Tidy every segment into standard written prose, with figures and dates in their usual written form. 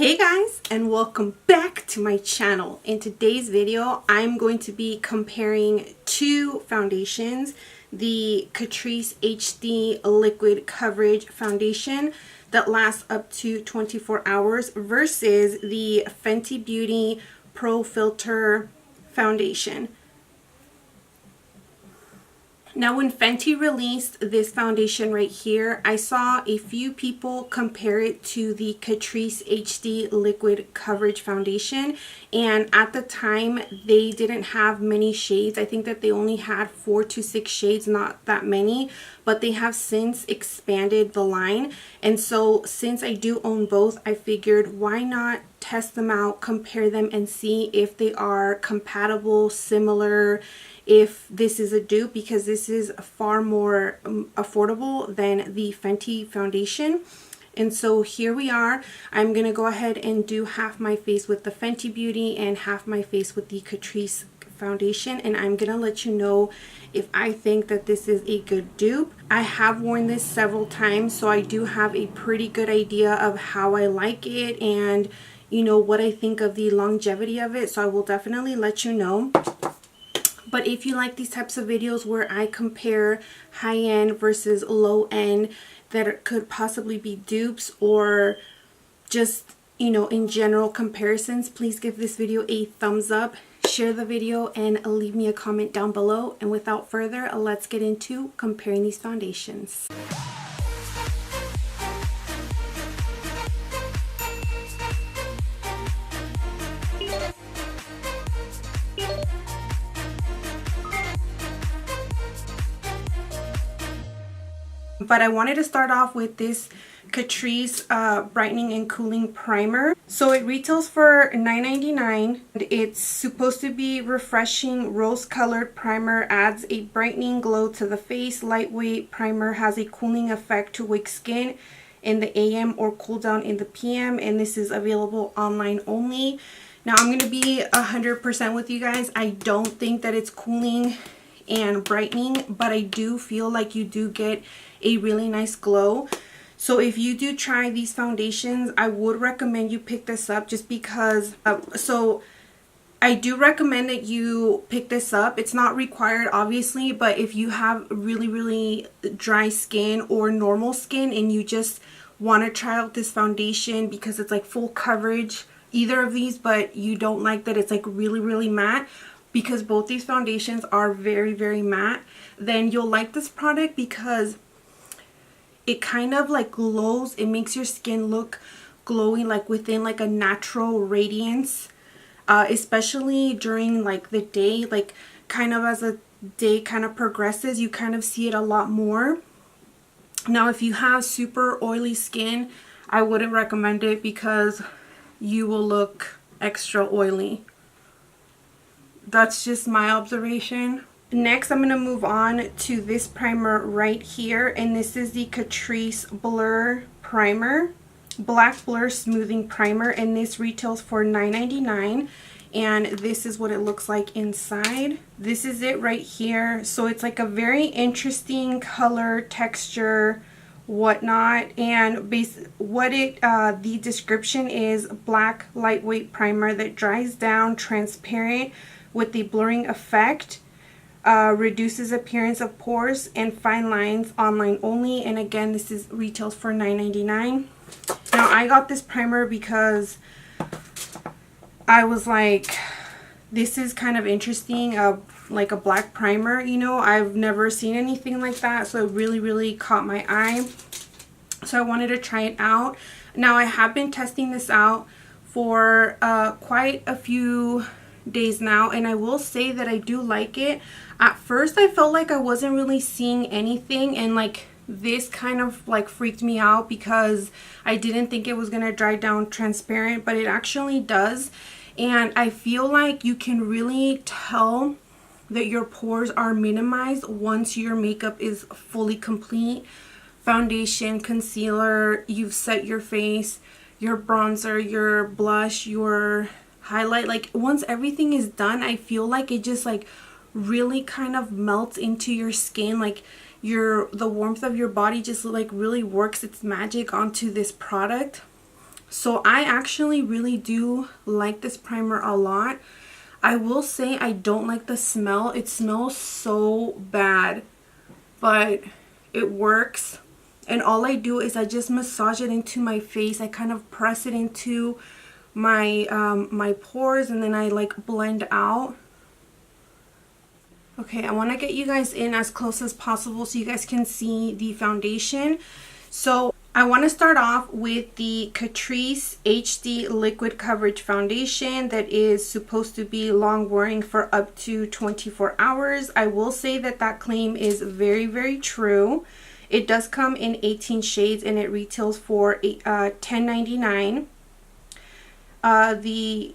Hey guys, and welcome back to my channel. In today's video, I'm going to be comparing two foundations, the Catrice HD Liquid Coverage Foundation that lasts up to 24 hours versus the Fenty Beauty Pro Filt'r Foundation. Now, when Fenty released this foundation right here, I saw a few people compare it to the Catrice HD Liquid Coverage Foundation, and at the time they didn't have many shades. I think that they only had 4 to 6 shades, not that many, but they have since expanded the line. And so since I do own both, I figured why not test them out, compare them, and see if they are compatible, similar, if this is a dupe, because this is far more affordable than the Fenty foundation. And so here we are. I'm gonna go ahead and do half my face with the Fenty Beauty and half my face with the Catrice foundation, and I'm gonna let you know if I think that this is a good dupe. I have worn this several times, so I do have a pretty good idea of how I like it and what I think of the longevity of it, so I will definitely let you know. But if you like these types of videos where I compare high-end versus low-end that could possibly be dupes, or just, in general comparisons, please give this video a thumbs up, share the video, and leave me a comment down below. And without further, let's get into comparing these foundations. But I wanted to start off with this Catrice brightening and cooling primer. So it retails for $9.99. It's supposed to be refreshing rose colored primer, adds a brightening glow to the face. Lightweight primer, has a cooling effect to wake skin in the AM or cool down in the PM, and this is available online only. Now I'm going to be 100% with you guys. I don't think that it's cooling and brightening, but I do feel like you do get a really nice glow. So if you do try these foundations, I would recommend you pick this up, just because so I do recommend that you pick this up. It's not required, obviously, but if you have really dry skin or normal skin and you just want to try out this foundation because it's like full coverage, either of these, but you don't like that it's like really matte, because both these foundations are very matte, then you'll like this product because it kind of like glows. It makes your skin look glowing, like within like a natural radiance, especially during like the day, like kind of as the day kind of progresses, you kind of see it a lot more. Now if you have super oily skin, I wouldn't recommend it because you will look extra oily. That's just my observation. Next, I'm going to move on to this primer right here, and this is the Catrice Blur Primer, Black Blur Smoothing Primer, and this retails for $9.99, and this is what it looks like inside. This is it right here. So it's like a very interesting color, texture, whatnot, and the description is black lightweight primer that dries down transparent with the blurring effect, reduces appearance of pores and fine lines, online only, and again this is retails for $9.99. Now I got this primer because I was like, this is kind of interesting, like a black primer, I've never seen anything like that, so it really caught my eye, so I wanted to try it out. Now I have been testing this out for quite a few days now, and I will say that I do like it. At first I felt like I wasn't really seeing anything, and like this kind of like freaked me out because I didn't think it was gonna dry down transparent, but it actually does. And I feel like you can really tell that your pores are minimized once your makeup is fully complete. Foundation, concealer, you've set your face, your bronzer, your blush, your highlight, like once everything is done, I feel like it just like really kind of melts into your skin, like the warmth of your body just like really works its magic onto this product. So I actually really do like this primer a lot. I will say I don't like the smell. It smells so bad, but it works. And all I do is I just massage it into my face. I kind of press it into my my pores, and then I like blend out. Okay, I want to get you guys in as close as possible so you guys can see the foundation. So I want to start off with the Catrice HD Liquid Coverage Foundation that is supposed to be long wearing for up to 24 hours. I will say that that claim is very, very true. It does come in 18 shades and it retails for $10.99. The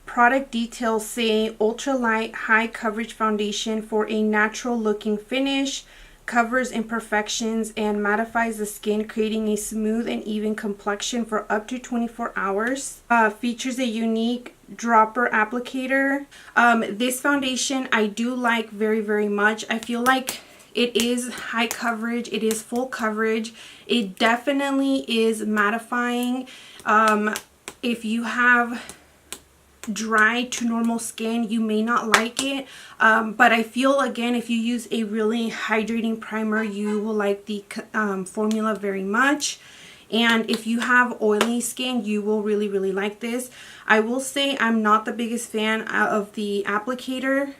product details say ultralight high coverage foundation for a natural looking finish, covers imperfections and mattifies the skin, creating a smooth and even complexion for up to 24 hours. Features a unique dropper applicator. This foundation I do like very, very much. I feel like it is high coverage, it is full coverage, it definitely is mattifying. If you have dry to normal skin, you may not like it, but I feel, again, if you use a really hydrating primer, you will like the formula very much. And if you have oily skin, you will really, really like this. I will say I'm not the biggest fan of the applicator.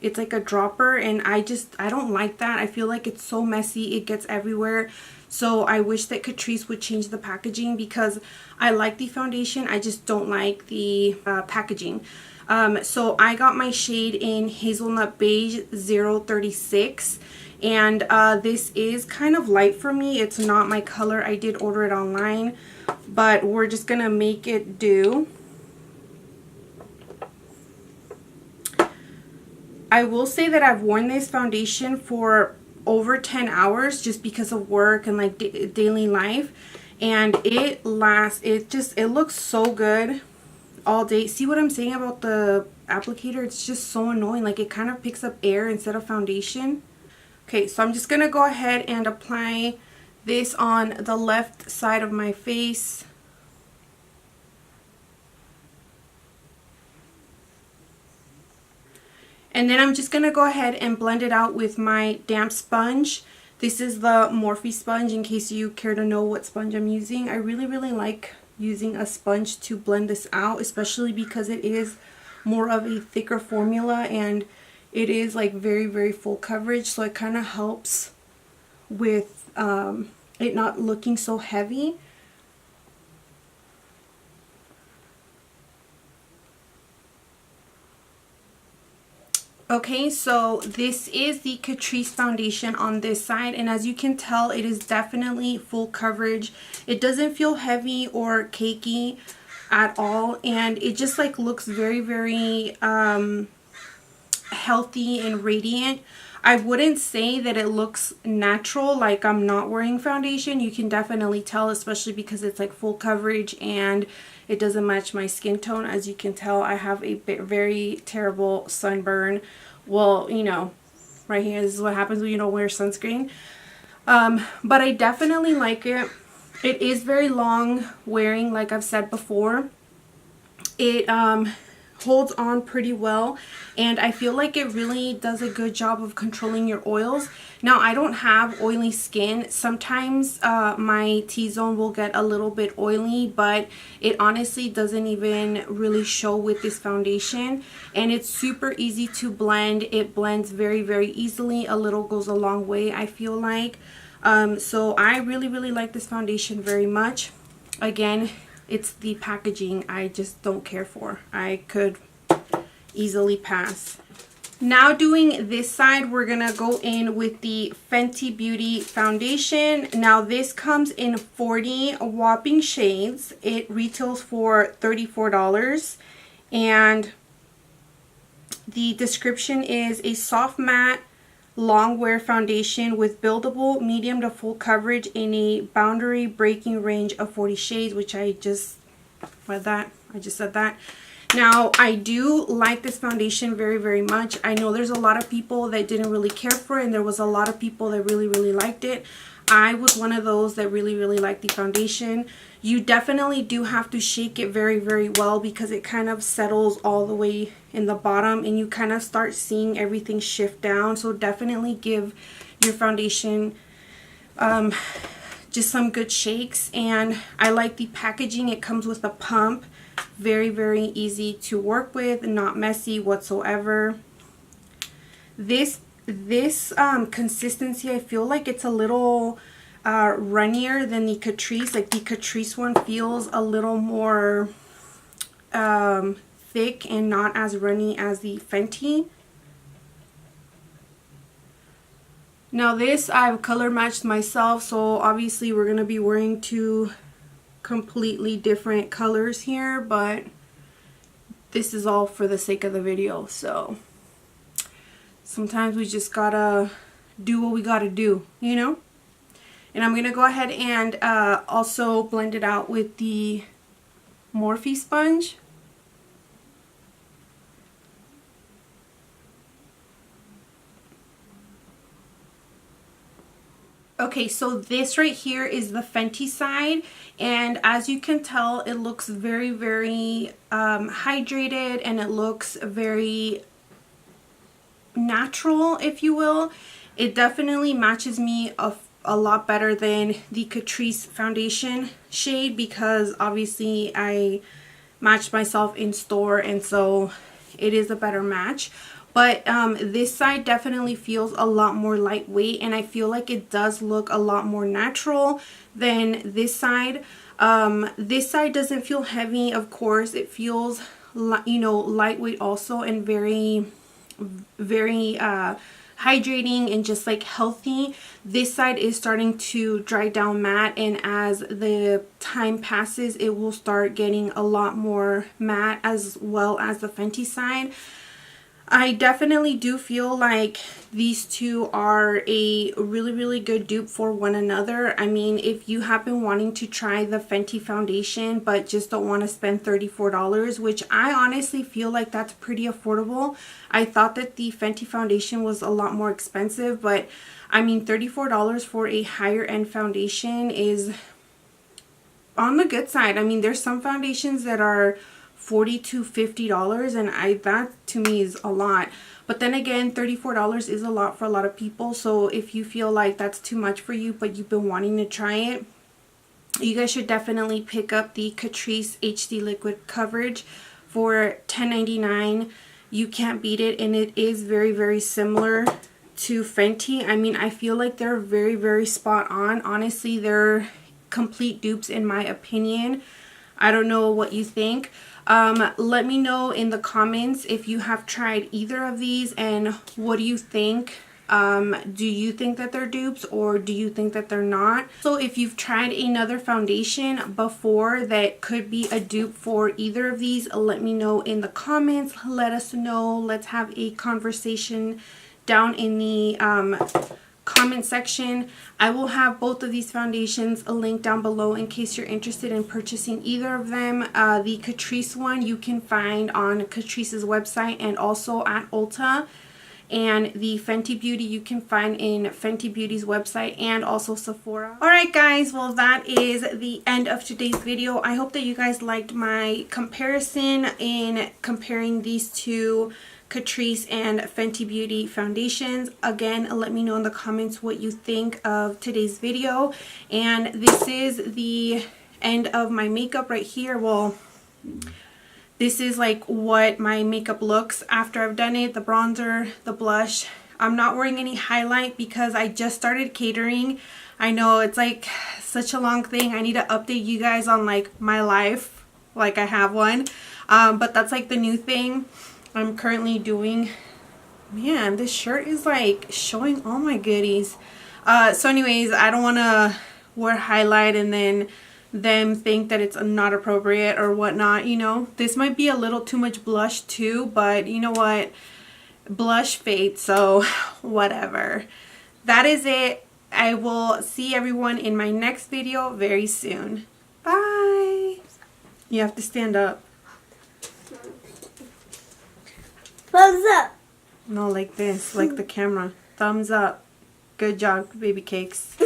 It's like a dropper, and I don't like that. I feel like it's so messy, it gets everywhere. So I wish that Catrice would change the packaging, because I like the foundation, I just don't like the packaging. So I got my shade in Hazelnut Beige 036, and this is kind of light for me. It's not my color. I did order it online, but we're just gonna make it do. I will say that I've worn this foundation for over 10 hours just because of work and like daily life, and it lasts. It looks so good all day. See what I'm saying about the applicator? It's just so annoying. Like, it kind of picks up air instead of foundation. Okay, so I'm just gonna go ahead and apply this on the left side of my face. And then I'm just going to go ahead and blend it out with my damp sponge. This is the Morphe sponge, in case you care to know what sponge I'm using. I really, really like using a sponge to blend this out, especially because it is more of a thicker formula and it is like very, very full coverage. So it kind of helps with it not looking so heavy. Okay, so this is the Catrice foundation on this side, and as you can tell, it is definitely full coverage. It doesn't feel heavy or cakey at all, and it just like looks very, very healthy and radiant. I wouldn't say that it looks natural, like I'm not wearing foundation. You can definitely tell, especially because it's like full coverage and it doesn't match my skin tone. As you can tell, I have a very terrible sunburn. Well, you know, right here, this is what happens when you don't wear sunscreen. But I definitely like it. It is very long wearing, like I've said before. It holds on pretty well, and I feel like it really does a good job of controlling your oils. Now, I don't have oily skin. Sometimes my T-zone will get a little bit oily, but it honestly doesn't even really show with this foundation, and it's super easy to blend. It blends very, very easily. A little goes a long way, I feel like. So I really, really like this foundation very much. Again, it's the packaging I just don't care for. I could easily pass. Now doing this side, we're gonna go in with the Fenty Beauty foundation. Now this comes in 40 whopping shades. It retails for $34, and the description is a soft matte long wear foundation with buildable medium to full coverage in a boundary breaking range of 40 shades, which I just read that. I just said that. Now, I do like this foundation very, very much. I know there's a lot of people that didn't really care for it, and there was a lot of people that really, really liked it. I was one of those that really liked the foundation. You definitely do have to shake it very well because it kind of settles all the way in the bottom and you kind of start seeing everything shift down. So definitely give your foundation just some good shakes. And I like the packaging. It comes with a pump. Very easy to work with, not messy whatsoever. This consistency, I feel like it's a little runnier than the Catrice. Like the Catrice one feels a little more thick and not as runny as the Fenty. Now this I've color matched myself, so obviously we're going to be wearing two completely different colors here, but this is all for the sake of the video. So sometimes we just gotta do what we gotta do, you know? And I'm gonna go ahead and also blend it out with the Morphe sponge. Okay, so this right here is the Fenty side, and as you can tell, it looks very hydrated, and it looks very natural, if you will. It definitely matches me a lot better than the Catrice foundation shade because obviously I matched myself in store, and so it is a better match. But this side definitely feels a lot more lightweight, and I feel like it does look a lot more natural than this side. This side doesn't feel heavy, of course. It feels, you know, lightweight also, and very hydrating and just like healthy. This side is starting to dry down matte, and as the time passes, it will start getting a lot more matte, as well as the Fenty side. I definitely do feel like these two are a really good dupe for one another. I mean, if you have been wanting to try the Fenty foundation but just don't want to spend $34, which I honestly feel like that's pretty affordable. I thought that the Fenty foundation was a lot more expensive, but I mean, $34 for a higher end foundation is on the good side. I mean, there's some foundations that are $40 to $50, and that to me is a lot. But then again, $34 is a lot for a lot of people. So if you feel like that's too much for you but you've been wanting to try it, you guys should definitely pick up the Catrice HD Liquid Coverage for $10.99. You can't beat it, and it is very similar to Fenty. I mean, I feel like they're very spot on. Honestly, they're complete dupes in my opinion. I don't know what you think. Let me know in the comments if you have tried either of these and what do you think. Do you think that they're dupes, or do you think that they're not? So if you've tried another foundation before that could be a dupe for either of these, let me know in the comments. Let us know. Let's have a conversation down in the comment section. I will have both of these foundations a link down below in case you're interested in purchasing either of them. The Catrice one you can find on Catrice's website and also at Ulta, and the Fenty Beauty you can find in Fenty Beauty's website and also Sephora. Alright guys, well that is the end of today's video. I hope that you guys liked my comparison in comparing these two Catrice and Fenty Beauty foundations. Again, let me know in the comments what you think of today's video. And this is the end of my makeup right here. Well, this is like what my makeup looks after I've done it. The bronzer, the blush. I'm not wearing any highlight because I just started catering. I know it's like such a long thing. I need to update you guys on like my life, like I have one. But that's like the new thing I'm currently doing. Man, this shirt is like showing all my goodies. So anyways, I don't want to wear highlight and then them think that it's not appropriate or whatnot, you know. This might be a little too much blush too, but you know what, blush fades, so whatever. That is it. I will see everyone in my next video very soon. Bye. You have to stand up. Thumbs up. No, like this, like the camera. Thumbs up. Good job, baby cakes.